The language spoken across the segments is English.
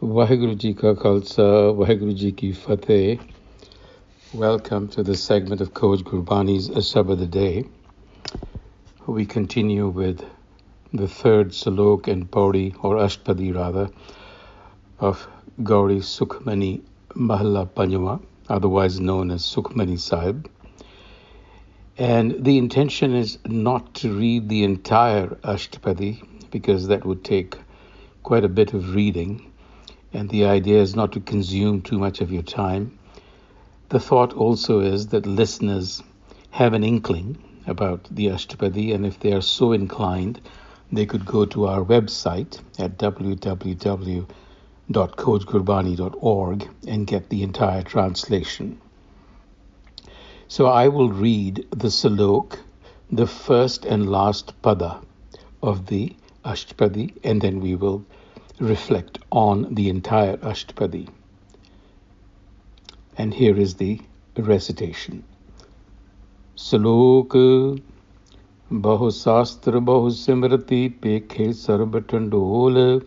Waheguru Ji Ka Khalsa, Waheguru Ji Ki Fateh. Welcome to this segment of Coach Gurbani's a-sabad-a-day. We continue with the third salok and pauri, or ashtpadi rather, of Gauri Sukhmani Mahalla Panjwa, otherwise known as Sukhmani Sahib. And the intention is not to read the entire ashtpadi, because that would take quite a bit of reading. And the idea is not to consume too much of your time. The thought also is that listeners have an inkling about the Ashtapadi, and if they are so inclined, they could go to our website at www.coachgurbani.org and get the entire translation. So I will read the salok, the first and last pada of the Ashtapadi, and then we will reflect on the entire Ashtapadi. And here is the recitation. Salok Bahu Sasatr Bahu Simriti Pekhe Sarb Tandol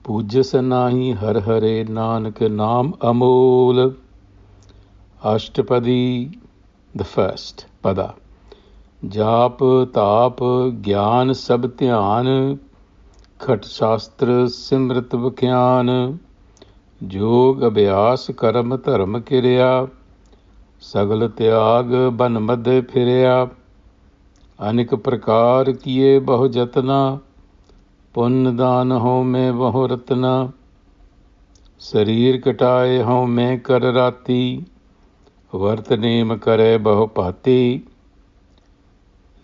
Pujas Nahi Har Hare Nanak Naam Amol. Ashtapadi, the first pada. Jap Tap Gyan Sab Dhyan Khat Shastra Simrit Vakyan Jog Abhyas Karam Dharma Kirya Sagal Tyag Ban Madh Phirya Anik Prakar Kiye Bahu Jatna Punn Dan Ho Mein Bahu Ratna Sarir Kataye Ho Mein Kar Rati Vart Neem Kare Bahu Pati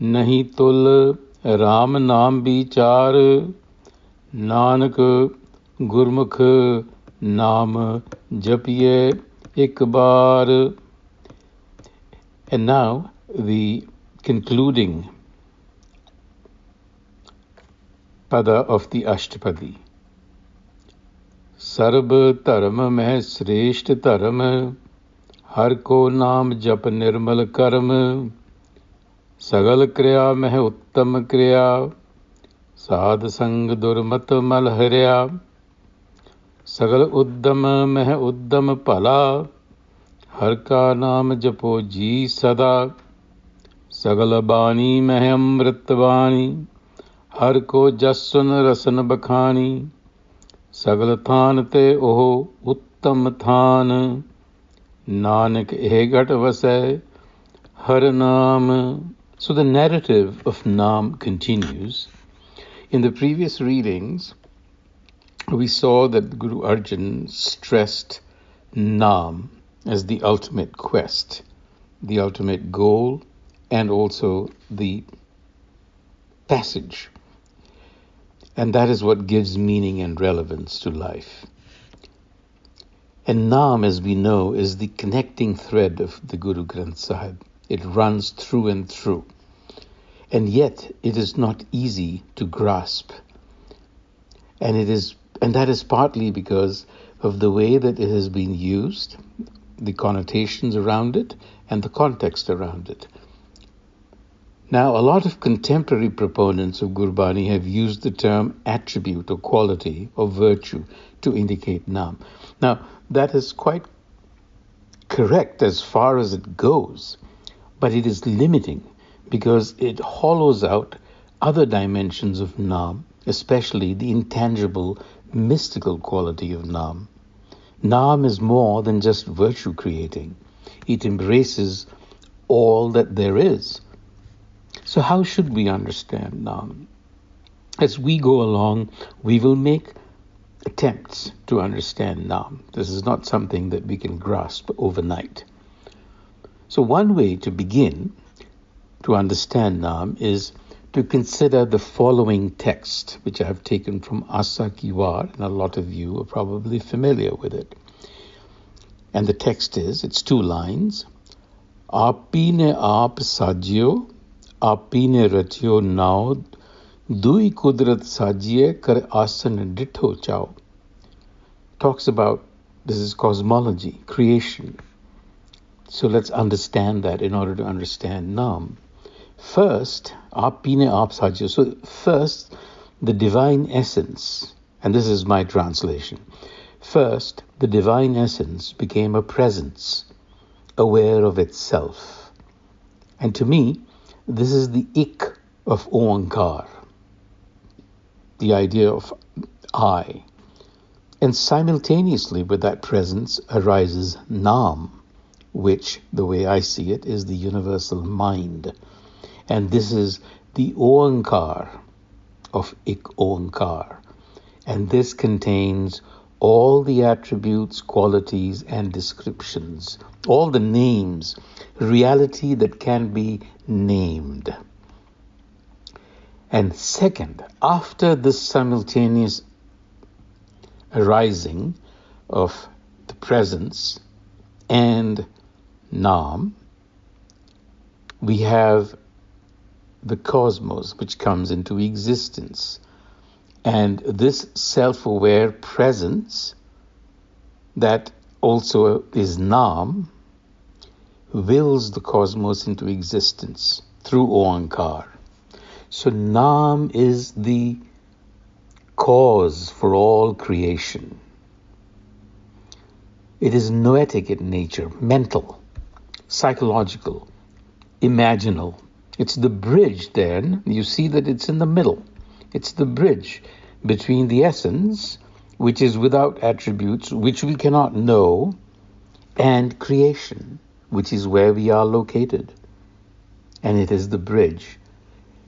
Nahi Tul Ram Naam Bichar Nanak Gurmukh Naam Japiye Ikbar. And now the concluding pada of the Ashtapadi. Sarb Dharma Meh Shreshth Dharma Har ko Naam Jap Nirmal Karm Sagal Kriya Meh Uttam Kriya Sadh Sang Durmat Mal Harya Sagal Uddam Meh Uddam Pala Har ka Naam Japo Ji Sada Sagal Bani Meh Amrit Bani Har ko Jasun Rasan Bakhani Sagal Than Te Oho Uttam Than Nanak Egat Vasai Har Naam. So the narrative of Naam continues. In the previous readings, we saw that Guru Arjan stressed Naam as the ultimate quest, the ultimate goal, and also the passage. And that is what gives meaning and relevance to life. And Naam, as we know, is the connecting thread of the Guru Granth Sahib. It runs through and through. And yet it is not easy to grasp. And that is partly because of the way that it has been used, the connotations around it, and the context around it. Now, a lot of contemporary proponents of Gurbani have used the term attribute or quality or virtue to indicate Naam. Now, that is quite correct as far as it goes, but it is limiting because it hollows out other dimensions of Naam, especially the intangible, mystical quality of Naam. Naam is more than just virtue creating. It embraces all that there is. So how should we understand Naam? As we go along, we will make attempts to understand Naam. This is not something that we can grasp overnight. So one way to begin to understand Naam is to consider the following text, which I have taken from Asa Ki War, and a lot of you are probably familiar with it. And the text is, it's 2 lines, Api ne aap sajyo, api ne rachyo nao, dui kudrat sajye kar asan ditho chao. Talks about, this is cosmology, creation. So let's understand that in order to understand Naam. First, api ne aap sajyo. So first, the divine essence And this is my translation. First, the divine essence became a presence, aware of itself. And to me, this is the ik of Oankar, the idea of I. And simultaneously with that presence arises Nam, which, the way I see it, is the universal mind. And this is the Oankar of Ik Oankar. And this contains all the attributes, qualities, and descriptions, all the names, reality that can be named. And second, after this simultaneous arising of the presence and Nam, we have the cosmos which comes into existence. And this self-aware presence that also is Nam wills the cosmos into existence through Oankar. So Nam is the cause for all creation. It is noetic in nature, mental, psychological, imaginal. It's the bridge then. You see that it's in the middle. It's the bridge between the essence, which is without attributes, which we cannot know, and creation, which is where we are located. And it is the bridge.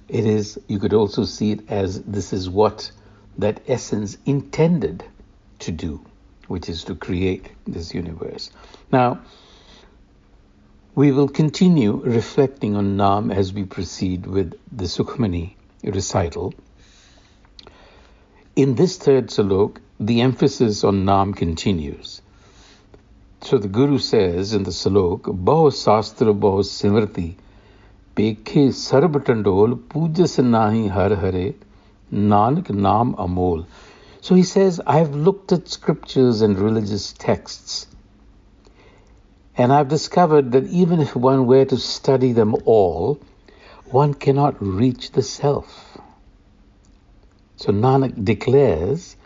It is, you could also see it as this is what that essence intended to do, which is to create this universe. Now, we will continue reflecting on Nam as we proceed with the Sukhmani recital. In this third salok, the emphasis on Nam continues. So the Guru says in the salok, Bahu Sasatr Bahu Simriti, Pekhe Sarb Tandol, Pujas Nahi Har Hare, Nanak Nam Amol. So he says, I've looked at scriptures and religious texts, and I've discovered that even if one were to study them all, one cannot reach the self. So Nanak declares,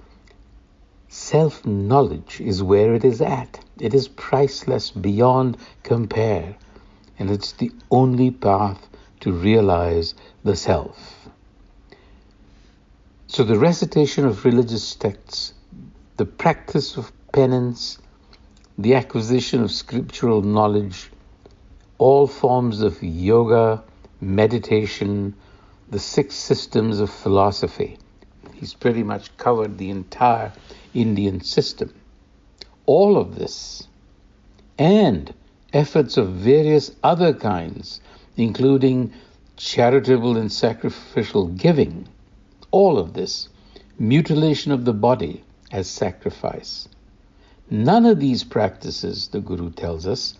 self-knowledge is where it is at. It is priceless beyond compare, and it's the only path to realize the self. So the recitation of religious texts, the practice of penance, the acquisition of scriptural knowledge, all forms of yoga, meditation, the 6 systems of philosophy. He's pretty much covered the entire Indian system. All of this and efforts of various other kinds, including charitable and sacrificial giving, all of this, mutilation of the body as sacrifice. None of these practices, the Guru tells us,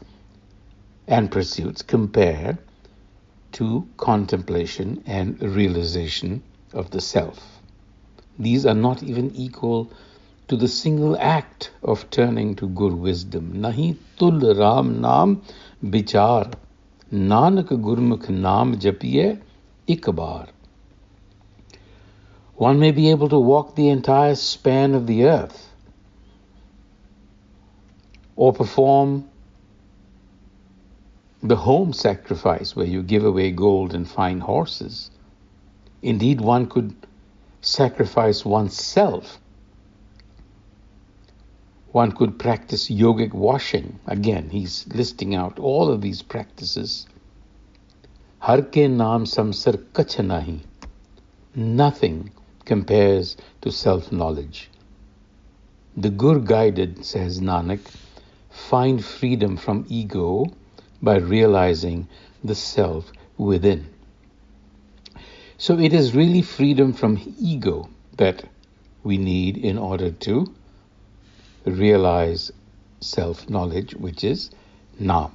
and pursuits compare to contemplation and realization of the self. These are not even equal to the single act of turning to Guru wisdom. Nahi tul Ram Naam Bichar, Nanak Gurmukh Naam Japiye Ikbar. One may be able to walk the entire span of the earth, or perform the home sacrifice where you give away gold and fine horses. Indeed, one could sacrifice oneself. One could practice yogic washing. Again, he's listing out all of these practices. Har ke naam samsar kach nahi. Nothing compares to self-knowledge. The Gur guided, says Nanak, find freedom from ego by realizing the self within. So it is really freedom from ego that we need in order to realize self-knowledge, which is Nam.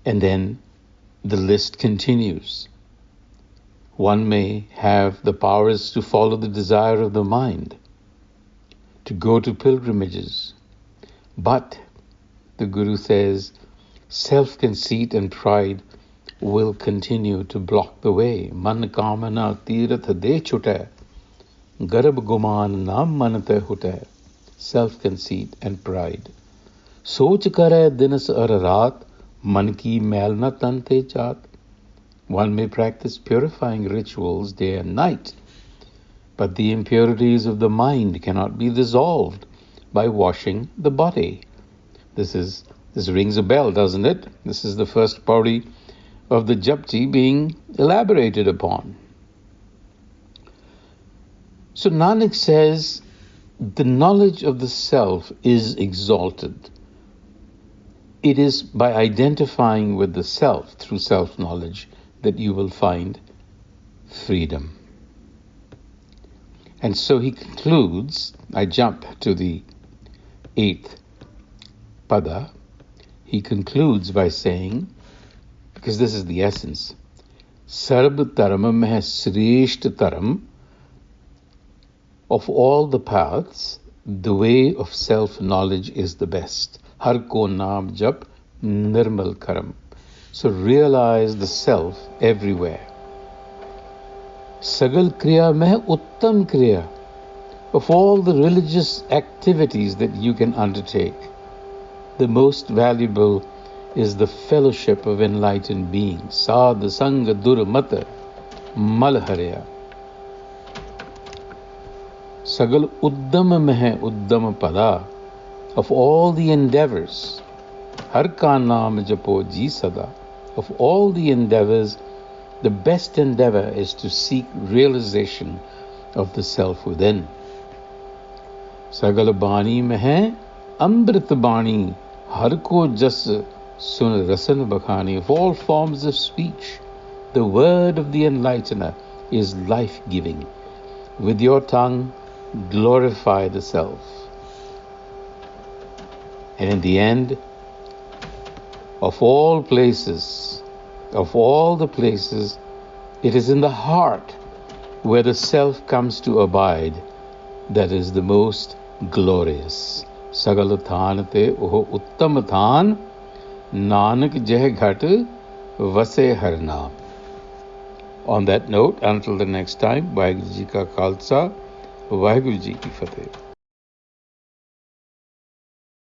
And then the list continues. One may have the powers to follow the desire of the mind, to go to pilgrimages. But, the Guru says, self-conceit and pride will continue to block the way. Man kamana tirath de chute. Garab guman nam manate hute, self-conceit and pride. Soch kare dinas ar raat, man ki mail na tante chaat. One may practice purifying rituals day and night, but the impurities of the mind cannot be dissolved by washing the body. This rings a bell, doesn't it? This is the first pauri of the Japji being elaborated upon. So Nanak says, the knowledge of the self is exalted. It is by identifying with the self through self-knowledge that you will find freedom. And so he concludes, I jump to the 8th pada, he concludes by saying, because this is the essence, Sarb Taram Meh Sreshth Taram, of all the paths, the way of self-knowledge is the best. Har ko naam jap nirmal karam. So realize the self everywhere. Sagal kriya meh uttam kriya. Of all the religious activities that you can undertake, the most valuable is the fellowship of enlightened beings. Sad sanga dur mata malharya. Sagal uddam meh uddam pada. Of all the endeavors, har ka naam japo ji sada. Of all the endeavors, the best endeavor is to seek realization of the self within. Sagal bani meh amrit bani. Har ko jas sun rasan bakhani. Of all forms of speech, the word of the enlightener is life-giving. With your tongue, glorify the self. And in the end, of all places, of all the places, it is in the heart where the self comes to abide that is the most glorious. Sagal than te oho uttam than, Nanak jeh ghat vase har naam. On that note, until the next time, Vaheguru Ji ka Khalsa, Vaheguru Ji ki Fateh.